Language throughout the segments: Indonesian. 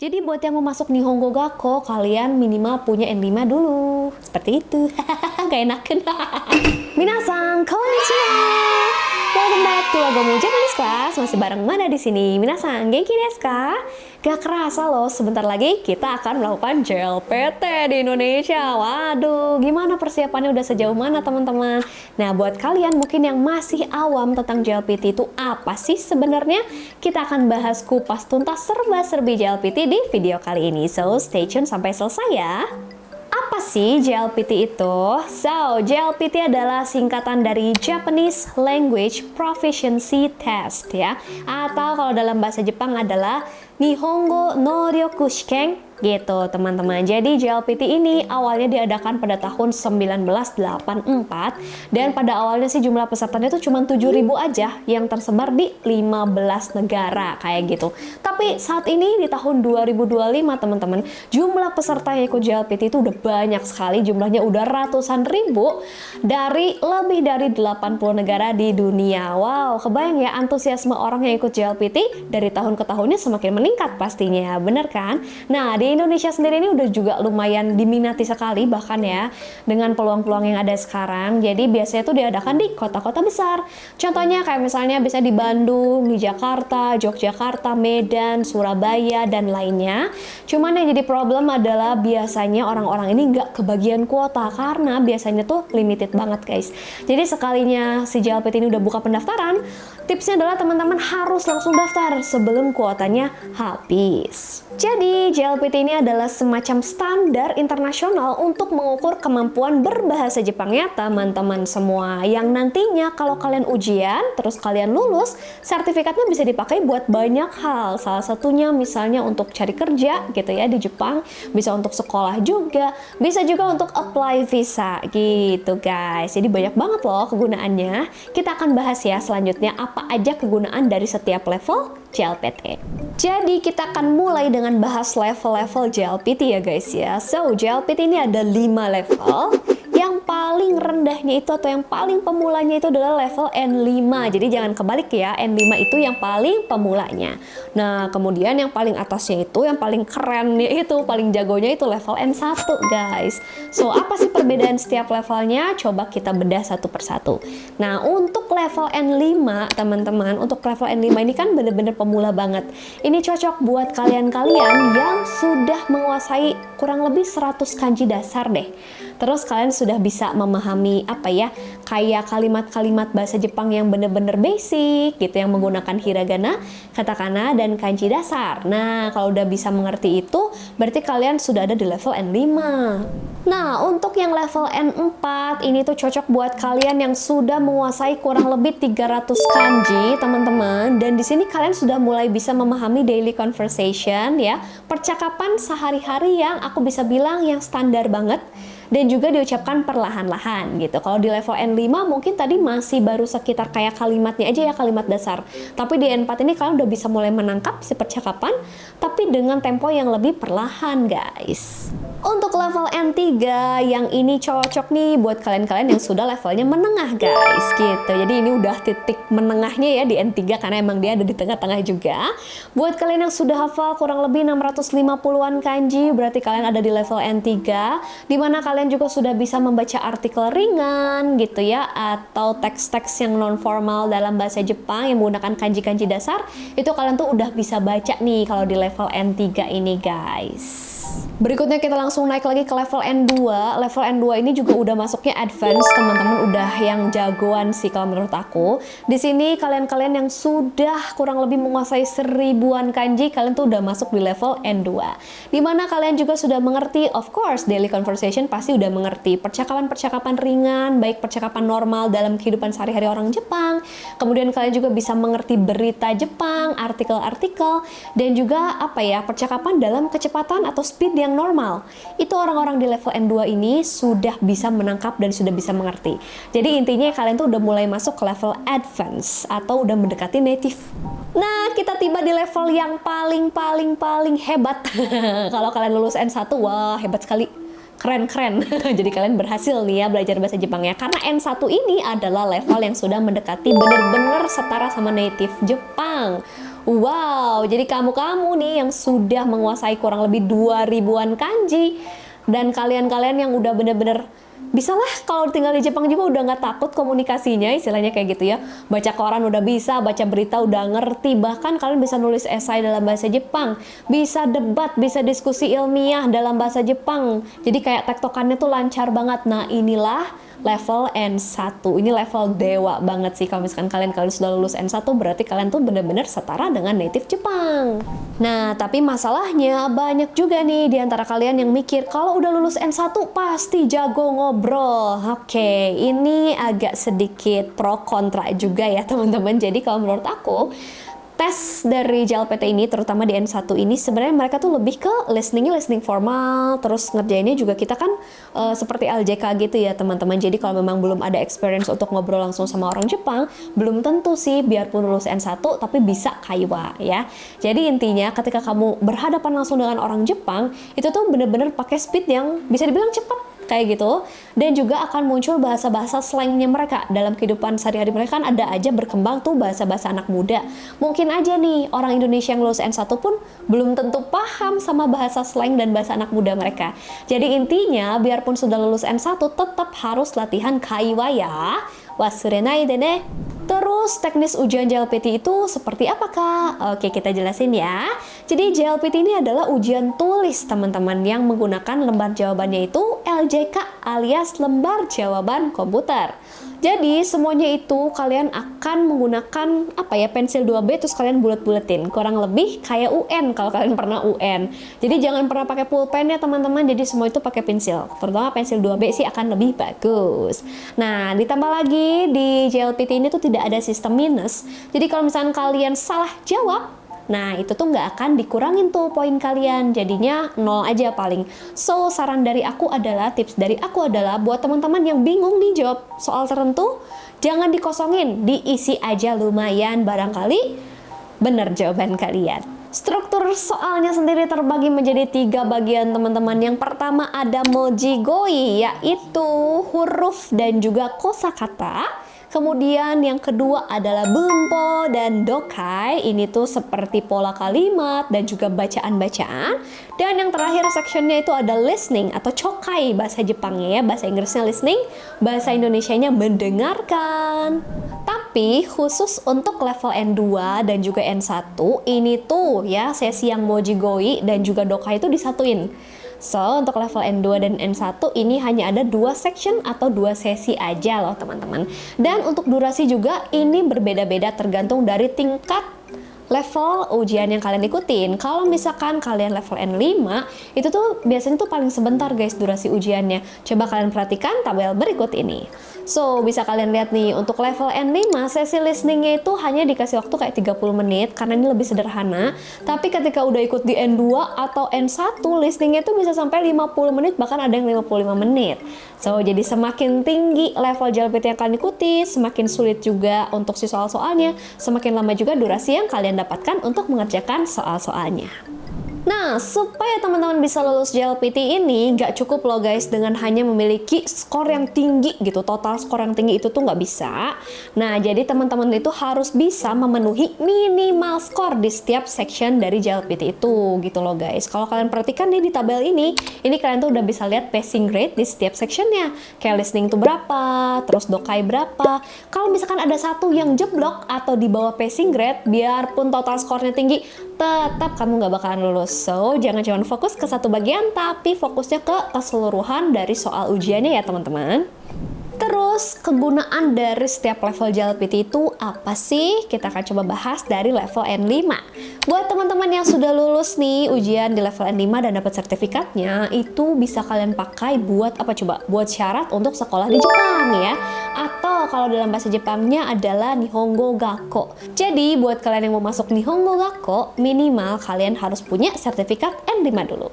Jadi buat yang mau masuk Nihongo Gakko, kalian minimal punya N5 dulu. Seperti itu. Gak enakan. Minasan, konnichiwa. Welcome back to Lagomu Japanese Class. Masih bareng Mada di sini. Minasan, genki desu ka? Gak kerasa loh, sebentar lagi kita akan melakukan JLPT di Indonesia. Waduh, gimana persiapannya, udah sejauh mana teman-teman? Nah, buat kalian mungkin yang masih awam tentang JLPT itu apa sih sebenarnya? Kita akan bahas kupas tuntas serba-serbi JLPT di video kali ini. So, stay tune sampai selesai ya. Apa sih JLPT itu? So, JLPT adalah singkatan dari Japanese Language Proficiency Test ya. Atau kalau dalam bahasa Jepang adalah Nihongo Noryoku Shiken gitu teman-teman. Jadi JLPT ini awalnya diadakan pada tahun 1984 dan pada awalnya sih jumlah pesertanya itu cuma 7.000 aja yang tersebar di 15 negara kayak gitu. Tapi saat ini di tahun 2025 teman-teman, jumlah peserta yang ikut JLPT itu udah banyak sekali, jumlahnya udah ratusan ribu dari lebih dari 80 negara di dunia. Wow, kebayang ya antusiasme orang yang ikut JLPT dari tahun ke tahunnya semakin meningkat pastinya, bener kan? Nah, di Indonesia sendiri ini udah juga lumayan diminati sekali bahkan ya dengan peluang-peluang yang ada sekarang. Jadi biasanya tuh diadakan di kota-kota besar. Contohnya kayak misalnya bisa di Bandung, di Jakarta, Yogyakarta, Medan, Surabaya, dan lainnya. Cuman yang jadi problem adalah biasanya orang-orang ini nggak kebagian kuota karena biasanya tuh limited banget guys. Jadi sekalinya si JLPT ini udah buka pendaftaran, tipsnya adalah teman-teman harus langsung daftar sebelum kuotanya habis. Jadi JLPT ini adalah semacam standar internasional untuk mengukur kemampuan berbahasa Jepangnya teman-teman semua. Yang nantinya kalau kalian ujian, terus kalian lulus, sertifikatnya bisa dipakai buat banyak hal. Salah satunya misalnya untuk cari kerja gitu ya di Jepang, bisa untuk sekolah juga, bisa juga untuk apply visa gitu guys. Jadi banyak banget loh kegunaannya. Kita akan bahas ya selanjutnya apa aja kegunaan dari setiap level JLPT. Jadi kita akan mulai dengan bahas level-level JLPT ya guys ya. So, JLPT ini ada 5 level. Yang paling rendahnya itu atau yang paling pemulanya itu adalah level N5. Jadi jangan kebalik ya, N5 itu yang paling pemulanya. Nah, kemudian yang paling atasnya itu, yang paling kerennya itu, paling jagonya itu level N1 guys. So, apa sih perbedaan setiap levelnya? Coba kita bedah satu persatu. Nah, untuk level N5 teman-teman, untuk level N5 ini kan bener-bener pemula banget. Ini cocok buat kalian-kalian yang sudah menguasai kurang lebih 100 kanji dasar deh. Terus kalian sudah bisa memahami apa ya, kayak kalimat-kalimat bahasa Jepang yang bener-bener basic gitu, yang menggunakan hiragana, katakana, dan kanji dasar. Nah, kalau udah bisa mengerti itu, berarti kalian sudah ada di level N5. Nah, untuk yang level N4 ini tuh cocok buat kalian yang sudah menguasai kurang lebih 300 kanji, teman-teman. Dan di sini kalian sudah mulai bisa memahami daily conversation ya, percakapan sehari-hari yang aku bisa bilang yang standar banget. Dan juga diucapkan perlahan-lahan gitu. Kalau di level N5 mungkin tadi masih baru sekitar kayak kalimatnya aja ya, kalimat dasar. Tapi di N4 ini kalian udah bisa mulai menangkap si percakapan, tapi dengan tempo yang lebih perlahan guys. Untuk level N3 yang ini cocok nih buat kalian-kalian yang sudah levelnya menengah guys gitu. Jadi ini udah titik menengahnya ya di N3 karena emang dia ada di tengah-tengah juga. Buat kalian yang sudah hafal kurang lebih 650-an kanji, berarti kalian ada di level N3, dimana kalian juga sudah bisa membaca artikel ringan gitu ya, atau teks-teks yang non formal dalam bahasa Jepang yang menggunakan kanji-kanji dasar. Itu kalian tuh udah bisa baca nih kalau di level N3 ini guys. Berikutnya kita langsung naik lagi ke level N2. Level N2 ini juga udah masuknya advance, teman-teman, udah yang jagoan sih kalau menurut aku. Di sini kalian-kalian yang sudah kurang lebih menguasai 1000-an kanji, kalian tuh udah masuk di level N2. Dimana kalian juga sudah mengerti, of course, daily conversation pasti udah mengerti. Percakapan-percakapan ringan, baik percakapan normal dalam kehidupan sehari-hari orang Jepang. Kemudian kalian juga bisa mengerti berita Jepang, artikel-artikel, dan juga apa ya, percakapan dalam kecepatan atau speed yang normal. Itu orang-orang di level N2 ini sudah bisa menangkap dan sudah bisa mengerti. Jadi intinya kalian tuh udah mulai masuk ke level advance atau udah mendekati native. Nah, kita tiba di level yang paling hebat. Kalau kalian lulus N1, wah hebat sekali. Keren-keren. Jadi kalian berhasil nih ya belajar bahasa Jepang ya. Karena N1 ini adalah level yang sudah mendekati bener-bener setara sama native Jepang. Wow, jadi kamu-kamu nih yang sudah menguasai kurang lebih 2000-an kanji, dan kalian-kalian yang udah bener-bener bisa lah kalau tinggal di Jepang juga udah nggak takut komunikasinya, istilahnya kayak gitu ya. Baca koran udah bisa, baca berita udah ngerti, bahkan kalian bisa nulis esai dalam bahasa Jepang, bisa debat, bisa diskusi ilmiah dalam bahasa Jepang. Jadi kayak tektokannya tuh lancar banget. Nah, inilah level N1. Ini level dewa banget sih. Kalau misalkan kalian sudah lulus N1, berarti kalian tuh bener-bener setara dengan native Jepang. Nah, tapi masalahnya banyak juga nih di antara kalian yang mikir kalau udah lulus N1 pasti jago ngobrol. Oke, ini agak sedikit pro kontra juga ya teman-teman. Jadi kalau menurut aku, tes dari JLPT ini, terutama di N1 ini, sebenarnya mereka tuh lebih ke listening formal, terus ngerjainnya juga kita kan seperti LJK gitu ya teman-teman. Jadi kalau memang belum ada experience untuk ngobrol langsung sama orang Jepang, belum tentu sih biarpun lulus N1 tapi bisa kaiwa ya. Jadi intinya ketika kamu berhadapan langsung dengan orang Jepang, itu tuh bener-bener pakai speed yang bisa dibilang cepat kayak gitu, dan juga akan muncul bahasa-bahasa slangnya mereka dalam kehidupan sehari-hari mereka. Kan ada aja berkembang tuh bahasa-bahasa anak muda. Mungkin aja nih orang Indonesia yang lulus N1 pun belum tentu paham sama bahasa slang dan bahasa anak muda mereka. Jadi intinya biarpun sudah lulus N1 tetap harus latihan kaiwa ya. Wasurenai de ne. Terus teknis ujian JLPT itu seperti apa Kak? Oke, kita jelasin ya. Jadi JLPT ini adalah ujian tulis teman-teman yang menggunakan lembar jawabannya itu LJK alias lembar jawaban komputer. Jadi semuanya itu kalian akan menggunakan pensil 2B terus kalian bulet-buletin. Kurang lebih kayak UN kalau kalian pernah UN. Jadi jangan pernah pakai pulpen ya teman-teman. Jadi semua itu pakai pensil. Terutama pensil 2B sih akan lebih bagus. Nah, ditambah lagi di JLPT ini tuh tidak ada sistem minus. Jadi kalau misalnya kalian salah jawab, nah itu tuh nggak akan dikurangin tuh poin kalian, jadinya 0 aja paling. So saran dari aku adalah, tips dari aku adalah buat teman-teman yang bingung nih jawab soal tertentu, jangan dikosongin, diisi aja lumayan, barangkali bener jawaban kalian. Struktur soalnya sendiri terbagi menjadi 3 bagian teman-teman. Yang pertama ada mojigoi, yaitu huruf dan juga kosakata. Kemudian yang kedua adalah bunpo dan dokai, ini tuh seperti pola kalimat dan juga bacaan-bacaan. Dan yang terakhir sectionnya itu ada listening atau chokai bahasa Jepangnya ya, bahasa Inggrisnya listening, bahasa Indonesianya mendengarkan. Tapi khusus untuk level N2 dan juga N1 ini tuh ya sesi yang mojigoi dan juga dokai itu disatuin. So, untuk level N2 dan N1 ini hanya ada 2 section atau 2 sesi aja loh teman-teman. Dan untuk durasi juga ini berbeda-beda tergantung dari tingkat level ujian yang kalian ikutin. Kalau misalkan kalian level N5, itu tuh biasanya tuh paling sebentar guys durasi ujiannya. Coba kalian perhatikan tabel berikut ini. So, bisa kalian lihat nih, untuk level N5, sesi listeningnya itu hanya dikasih waktu kayak 30 menit, karena ini lebih sederhana. Tapi ketika udah ikut di N2 atau N1, listeningnya itu bisa sampai 50 menit, bahkan ada yang 55 menit. So, jadi semakin tinggi level JLPT yang kalian ikuti, semakin sulit juga untuk si soal-soalnya, semakin lama juga durasi yang kalian dapatkan untuk mengerjakan soal-soalnya. Nah, supaya teman-teman bisa lulus JLPT ini, nggak cukup loh guys dengan hanya memiliki skor yang tinggi gitu. Total skor yang tinggi itu tuh nggak bisa. Nah, jadi teman-teman itu harus bisa memenuhi minimal skor di setiap section dari JLPT itu gitu loh guys. Kalau kalian perhatikan nih di tabel ini kalian tuh udah bisa lihat passing grade di setiap sectionnya. Kayak listening tuh berapa, terus dokai berapa. Kalau misalkan ada satu yang jeblok atau di bawah passing grade, biarpun total skornya tinggi, tetap kamu nggak bakalan lulus. So, jangan cuma fokus ke satu bagian, tapi fokusnya ke keseluruhan dari soal ujiannya ya teman-teman. Terus, kegunaan dari setiap level JLPT itu apa sih? Kita akan coba bahas dari level N5. Buat teman-teman yang sudah lulus nih ujian di level N5 dan dapat sertifikatnya, itu bisa kalian pakai buat apa coba? Buat syarat untuk sekolah di Jepang ya. Atau kalau dalam bahasa Jepangnya adalah Nihongo Gakko. Jadi, buat kalian yang mau masuk Nihongo Gakko, minimal kalian harus punya sertifikat N5 dulu.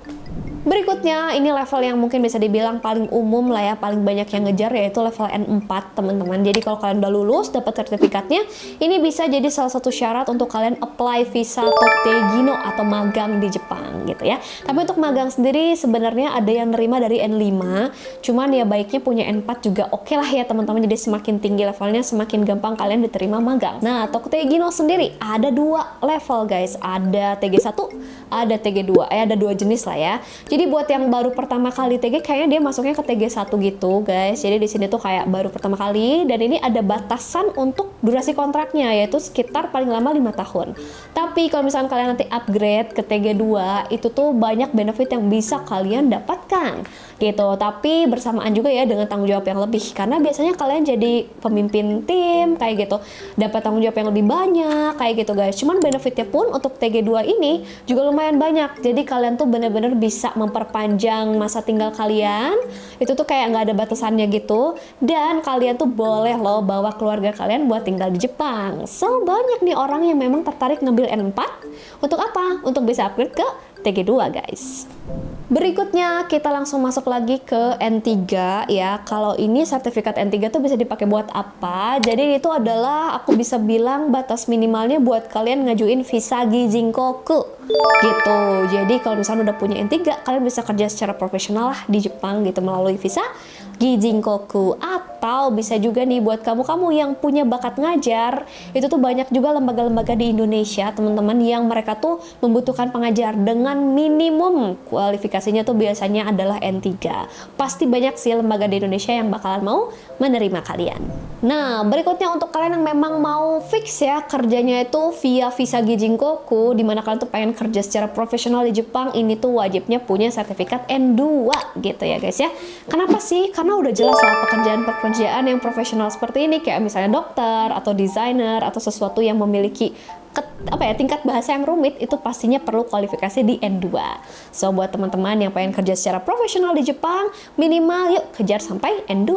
Berikutnya, ini level yang mungkin bisa dibilang paling umum lah ya, paling banyak yang ngejar, yaitu level N4 teman-teman. Jadi kalau kalian udah lulus, dapat sertifikatnya, ini bisa jadi salah satu syarat untuk kalian apply visa Tokte Gino atau magang di Jepang gitu ya. Tapi untuk magang sendiri sebenarnya ada yang nerima dari N5, cuman ya baiknya punya N4 juga oke lah ya teman-teman. Jadi semakin tinggi levelnya, semakin gampang kalian diterima magang. Nah, Tokte Gino sendiri ada 2 level guys, ada TG1, ada TG2, ada 2 jenis lah ya. Jadi buat yang baru pertama kali TG, kayaknya dia masuknya ke TG1 gitu guys. Jadi di sini tuh kayak baru pertama kali, dan ini ada batasan untuk durasi kontraknya, yaitu sekitar paling lama 5 tahun. Tapi kalau misalkan kalian nanti upgrade ke TG2, itu tuh banyak benefit yang bisa kalian dapatkan gitu. Tapi bersamaan juga ya dengan tanggung jawab yang lebih, karena biasanya kalian jadi pemimpin tim kayak gitu, dapat tanggung jawab yang lebih banyak kayak gitu guys. Cuman benefitnya pun untuk TG2 ini juga lumayan banyak. Jadi kalian tuh bener-bener bisa memperpanjang masa tinggal kalian, itu tuh kayak nggak ada batasannya gitu, dan kalian tuh boleh loh bawa keluarga kalian buat tinggal di Jepang. So banyak nih orang yang memang tertarik ngambil N4 untuk apa? Untuk bisa upgrade ke TG2 guys. Berikutnya kita langsung masuk lagi ke N3 ya. Kalau ini sertifikat N3 tuh bisa dipakai buat apa? Jadi itu adalah, aku bisa bilang batas minimalnya buat kalian ngajuin visa Gijinkoku gitu. Jadi kalau misalnya udah punya N3, kalian bisa kerja secara profesional lah di Jepang gitu melalui visa Gijinkoku. Atau bisa juga nih buat kamu-kamu yang punya bakat ngajar, itu tuh banyak juga lembaga-lembaga di Indonesia teman-teman yang mereka tuh membutuhkan pengajar dengan minimum kualifikasinya tuh biasanya adalah N3. Pasti banyak sih lembaga di Indonesia yang bakalan mau menerima kalian. Nah, berikutnya untuk kalian yang memang mau fix ya kerjanya itu via visa Gijinkoku, dimana kalian tuh pengen kerja secara profesional di Jepang, ini tuh wajibnya punya sertifikat N2 gitu ya guys ya. Kenapa sih? Karena udah jelas lah pekerjaan yang profesional seperti ini, kayak misalnya dokter atau desainer atau sesuatu yang memiliki tingkat bahasa yang rumit, itu pastinya perlu kualifikasi di N2. So buat teman-teman yang pengen kerja secara profesional di Jepang, minimal yuk kejar sampai N2.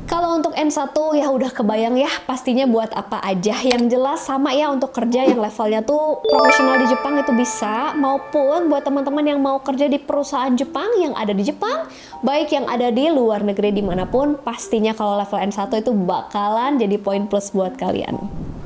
Kalau untuk N1 ya udah kebayang ya pastinya buat apa aja. Yang jelas sama ya, untuk kerja yang levelnya tuh profesional di Jepang itu bisa, maupun buat teman-teman yang mau kerja di perusahaan Jepang yang ada di Jepang, baik yang ada di luar negeri dimanapun, pastinya kalau level N1 itu bakalan jadi poin plus buat kalian.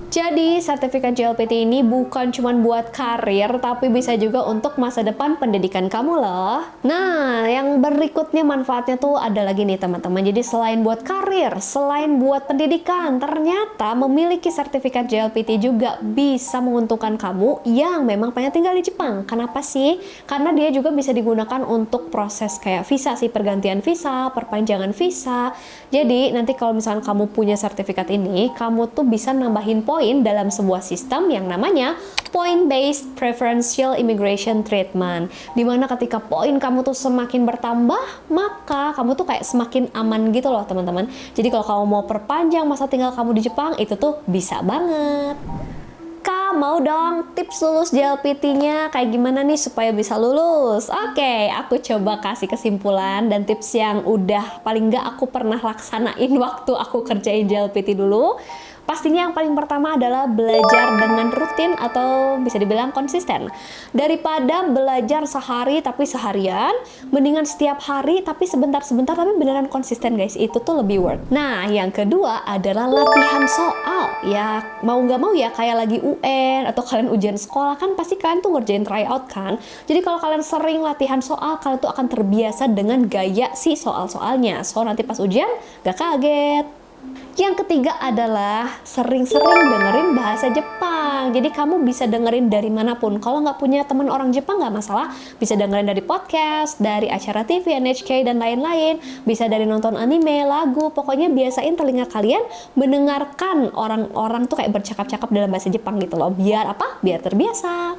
Jadi, sertifikat JLPT ini bukan cuma buat karir, tapi bisa juga untuk masa depan pendidikan kamu loh. Nah, yang berikutnya manfaatnya tuh ada lagi nih teman-teman. Jadi selain buat karir, selain buat pendidikan, ternyata memiliki sertifikat JLPT juga bisa menguntungkan kamu yang memang pengen tinggal di Jepang. Kenapa sih? Karena dia juga bisa digunakan untuk proses kayak visa sih, pergantian visa, perpanjangan visa. Jadi, nanti kalau misalnya kamu punya sertifikat ini, kamu tuh bisa nambahin poin dalam sebuah sistem yang namanya Point-Based Preferential Immigration Treatment, dimana ketika poin kamu tuh semakin bertambah, maka kamu tuh kayak semakin aman gitu loh teman-teman. Jadi kalau kamu mau perpanjang masa tinggal kamu di Jepang, itu tuh bisa banget. Kak, mau dong tips lulus JLPT-nya kayak gimana nih supaya bisa lulus? Oke, aku coba kasih kesimpulan dan tips yang udah paling nggak aku pernah laksanain waktu aku kerjain JLPT dulu. Pastinya yang paling pertama adalah belajar dengan rutin atau bisa dibilang konsisten. Daripada belajar sehari tapi seharian, mendingan setiap hari tapi sebentar-sebentar tapi beneran konsisten guys, itu tuh lebih worth. Nah, yang kedua adalah latihan soal. Ya, mau nggak mau ya kayak lagi UN atau kalian ujian sekolah kan pasti kalian tuh ngerjain tryout kan. Jadi kalau kalian sering latihan soal, kalian tuh akan terbiasa dengan gaya si soal-soalnya. So nanti pas ujian gak kaget. Yang ketiga adalah sering-sering dengerin bahasa Jepang. Jadi kamu bisa dengerin dari manapun. Kalau nggak punya teman orang Jepang nggak masalah, bisa dengerin dari podcast, dari acara TV, NHK, dan lain-lain. Bisa dari nonton anime, lagu. Pokoknya biasain telinga kalian mendengarkan orang-orang tuh kayak bercakap-cakap dalam bahasa Jepang gitu loh. Biar apa? Biar terbiasa.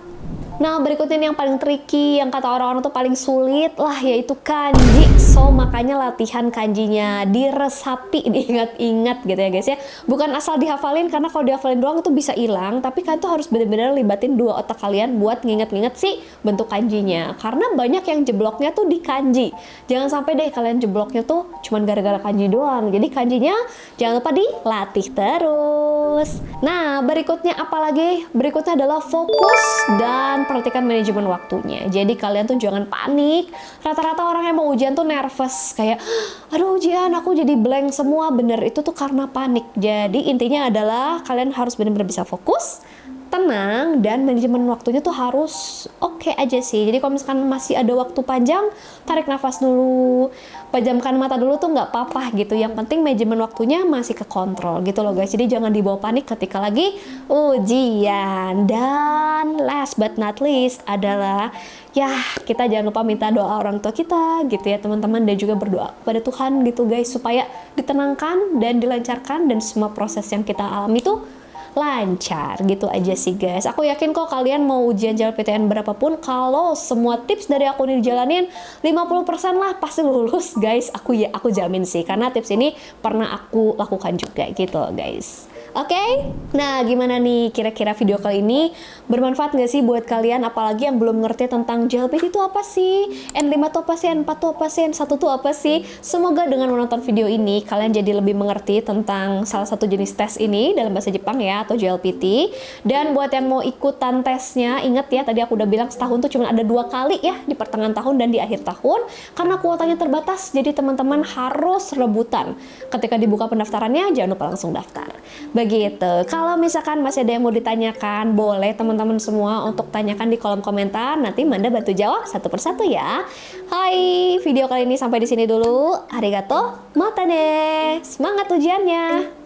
Nah, berikutnya yang paling tricky, yang kata orang-orang tuh paling sulit lah, yaitu kanji. So, makanya latihan kanjinya diresapi, diingat-ingat gitu ya guys ya. Bukan asal dihafalin, karena kalau dihafalin doang itu bisa hilang, tapi kalian tuh harus benar-benar libatin dua otak kalian buat nginget-nginget sih bentuk kanjinya. Karena banyak yang jebloknya tuh di kanji. Jangan sampai deh kalian jebloknya tuh cuman gara-gara kanji doang. Jadi kanjinya jangan lupa dilatih terus. terus. Nah, berikutnya apa lagi? Berikutnya adalah fokus dan perhatikan manajemen waktunya. Jadi kalian tuh jangan panik. Rata-rata orang yang mau ujian tuh nervous, kayak aduh ujian aku jadi blank semua. Bener, itu tuh karena panik. Jadi intinya adalah kalian harus benar-benar bisa fokus, tenang, dan manajemen waktunya tuh harus oke aja sih. Jadi kalau misalkan masih ada waktu panjang, tarik nafas dulu, pejamkan mata dulu tuh nggak apa-apa gitu. Yang penting manajemen waktunya masih kekontrol gitu loh guys. Jadi jangan dibawa panik ketika lagi ujian. Dan last but not least adalah ya kita jangan lupa minta doa orang tua kita gitu ya teman-teman, dan juga berdoa pada Tuhan gitu guys, supaya ditenangkan dan dilancarkan dan semua proses yang kita alami tuh lancar gitu aja sih guys. Aku yakin kok kalian mau ujian JLPTN berapapun, kalau semua tips dari aku ini dijalanin 50% lah pasti lulus guys. Aku jamin sih, karena tips ini pernah aku lakukan juga gitu guys. Oke, nah gimana nih kira-kira video kali ini bermanfaat nggak sih buat kalian, apalagi yang belum ngerti tentang JLPT itu apa sih, N5 itu apa sih, N4 itu apa sih, N1 itu apa sih. Semoga dengan menonton video ini kalian jadi lebih mengerti tentang salah satu jenis tes ini dalam bahasa Jepang ya, atau JLPT. Dan buat yang mau ikutan tesnya, ingat ya tadi aku udah bilang setahun tuh cuma ada 2 kali ya, di pertengahan tahun dan di akhir tahun, karena kuotanya terbatas. Jadi teman-teman harus rebutan. Ketika dibuka pendaftarannya jangan lupa langsung daftar. Begitu. Kalau misalkan masih ada yang mau ditanyakan, boleh teman-teman semua untuk tanyakan di kolom komentar. Nanti Manda bantu jawab satu persatu ya. Hai, video kali ini sampai di sini dulu. Arigato, mata ne. Semangat ujiannya.